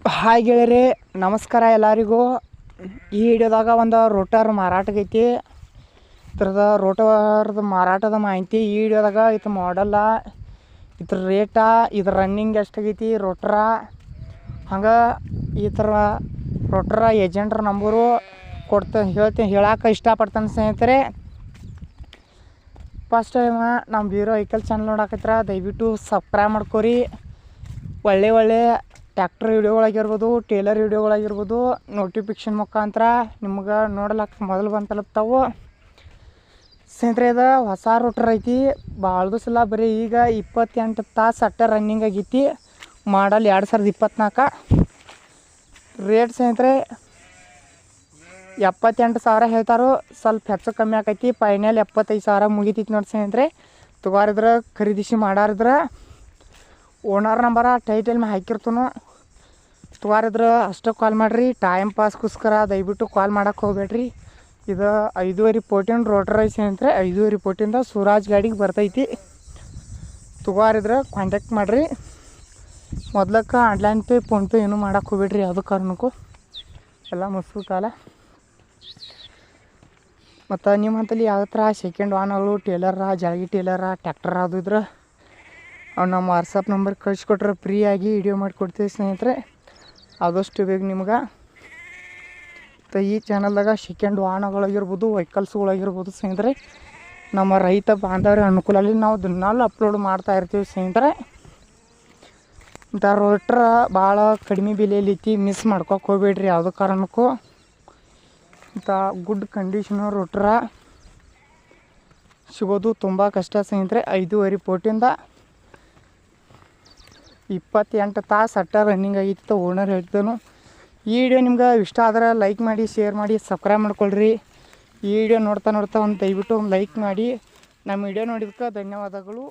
Hi ಗೆಳೆಯರೇ, ನಮಸ್ಕಾರ ಎಲ್ಲರಿಗೂ. ಈ ವಿಡಿಯೋದಾಗ ಒಂದು ರೋಟರ್ ಮಾರಾಟಗೈತಿ. ಇದ್ರದ ರೋಟರ್ದ ಮಾರಾಟದ ಮಾಹಿತಿ ಈ ವಿಡಿಯೋದಾಗ ಇದು ಮಾಡಲ್ಲ, ಇದ್ರ ರೇಟ, ಇದ್ರ ರನ್ನಿಂಗ್ ಎಷ್ಟಾಗೈತಿ ರೋಟ್ರ, ಹಂಗೆ ಈ ಥರ ರೋಟ್ರ ಏಜೆಂಟ್ರ ನಂಬರು ಹೇಳಕ್ಕೆ ಇಷ್ಟಪಡ್ತಾನೆ ಸ್ನೇಹಿತರೆ. ಫಸ್ಟ್ ಟೈಮ್ ನಮ್ಮ ಬೀರೋ ವೆಹಿಕಲ್ ಚಾನಲ್ ನೋಡಕತ್ರ ದಯವಿಟ್ಟು ಸಬ್ಸ್ಕ್ರೈಬ್ ಮಾಡ್ಕೊರಿ. ಒಳ್ಳೆ ಟ್ಯಾಕ್ಟರ್ ವಿಡಿಯೋಗಳಾಗಿರ್ಬೋದು, ಟೇಲರ್ ವಿಡಿಯೋಗಳಾಗಿರ್ಬೋದು ನೋಟಿಫಿಕೇಷನ್ ಮುಖಾಂತರ ನಿಮ್ಗೆ ನೋಡ್ಲಕ್ಕೆ ಮೊದಲು ಬಂದು ತಲುಪ್ತಾವೆ ಸ್ನೇಹಿತರೆ. ಇದು ಹೊಸ ರೋಟರ್ ಐತಿ, ಭಾಳ ದಿವಸ ಬರೀ ಈಗ 28 ತಾಸು ಅಟ್ಟ ರನ್ನಿಂಗ್ ಆಗೈತಿ. ಮಾಡಲ್ 2024. ರೇಟ್ ಸ್ನೇಹಿತರೆ 78,000 ಹೇಳ್ತಾರೋ, ಸ್ವಲ್ಪ ಹೆಚ್ಚು ಕಮ್ಮಿ ಆಕೈತಿ. ಫೈನಲ್ 75,000 ಮುಗಿತೈತಿ ನೋಡಿ ಸ್ನೇಹಿತರೆ. ತಗೋರಿದ್ರೆ ಖರೀದಿಸಿ ಮಾಡಾರಿದ್ರೆ ಓನರ್ ನಂಬರ ಟೈಟಲ್ ಮೇಲೆ ಹಾಕಿರ್ತನು. ತಗೋರಿದ್ರೆ ಅಷ್ಟೇ ಕಾಲ್ ಮಾಡಿರಿ. ಟೈಮ್ ಪಾಸ್ಗೋಸ್ಕರ ದಯವಿಟ್ಟು ಕಾಲ್ ಮಾಡೋಕ್ಕೆ ಹೋಗ್ಬೇಡ್ರಿ. ಇದು 5.5 ಫೂಟಿನ ರೋಟರ್ ಐತಿ ಸ್ನೇಹಿತರೆ. 5.5 ಫೂಟಿಂದ ಸ್ವರಾಜ್ ಗಾಡಿಗೆ ಬರ್ತೈತಿ. ತಗೋರಿದ್ರೆ ಕಾಂಟ್ಯಾಕ್ಟ್ ಮಾಡಿರಿ. ಮೊದ್ಲಕ್ಕೆ ಆನ್ಲೈನ್ ಪೇ, ಫೋನ್ಪೇ ಏನೂ ಮಾಡೋಕ್ಕೆ ಹೋಗ್ಬೇಡ್ರಿ ಯಾವುದೋ ಕಾರಣಕ್ಕೂ. ಎಲ್ಲ ಮುಸ್ಕು ಕಾಲ. ಮತ್ತು ನಿಮ್ಮ ಹಂತಲ್ಲಿ ಯಾವ ಥರ ಸೆಕೆಂಡ್ ವಾಹನಗಳು, ಟೇಲರ, ಜಾಳ್ಗಿ ಟೇಲರ, ಟ್ಯಾಕ್ಟರ್ ಅದು ಇದ್ರೆ ಅವ್ನು ನಮ್ಮ ವಾಟ್ಸಪ್ ನಂಬರ್ ಕಳಿಸ್ಕೊಟ್ರೆ ಫ್ರೀಯಾಗಿ ವಿಡಿಯೋ ಮಾಡಿಕೊಡ್ತೀವಿ ಸ್ನೇಹಿತರೆ, ಆದಷ್ಟು ಬೇಗ ನಿಮ್ಗೆ. ಮತ್ತು ಈ ಚಾನಲ್ದಾಗ ಸೆಕೆಂಡ್ ವಾಹನಗಳಾಗಿರ್ಬೋದು, ವೆಹಿಕಲ್ಸ್ಗಳಾಗಿರ್ಬೋದು ಸ್ನೇಹಿತರೆ, ನಮ್ಮ ರೈತ ಬಾಂಧವರ ಅನುಕೂಲದಲ್ಲಿ ನಾವು ದಿನಾಲು ಅಪ್ಲೋಡ್ ಮಾಡ್ತಾ ಇರ್ತೀವಿ ಸ್ನೇಹಿತರೆ. ಇಂಥ ರೋಟ್ರ ಭಾಳ ಕಡಿಮೆ ಬೆಲೆಯಲ್ಲಿ ಐತಿ, ಮಿಸ್ ಮಾಡ್ಕೊಕ್ಕೆ ಹೋಗ್ಬೇಡ್ರಿ ಯಾವುದೋ ಕಾರಣಕ್ಕೂ. ಇಂಥ ಗುಡ್ ಕಂಡೀಷನು ರೋಟ್ರ ಸಿಗೋದು ತುಂಬ ಕಷ್ಟ ಸ್ನೇಹಿತರೆ. 5.5 ಫೂಟಿಂದ 28 ತಾಸು ಅಟ್ಟ ರನ್ನಿಂಗ್ ಆಗಿತ್ತು ಓನರ್ ಹೇಳ್ತಾನು. ಈ ವಿಡಿಯೋ ನಿಮ್ಗೆ ಇಷ್ಟ ಆದರೆ ಲೈಕ್ ಮಾಡಿ, ಶೇರ್ ಮಾಡಿ, ಸಬ್ಸ್ಕ್ರೈಬ್ ಮಾಡ್ಕೊಳ್ರಿ. ಈ ವಿಡಿಯೋ ನೋಡ್ತಾ ಒಂದು ದಯವಿಟ್ಟು ಒಂದು ಲೈಕ್ ಮಾಡಿ. ನಮ್ಮ ವಿಡಿಯೋ ನೋಡಿದ್ದಕ್ಕೆ ಧನ್ಯವಾದಗಳು.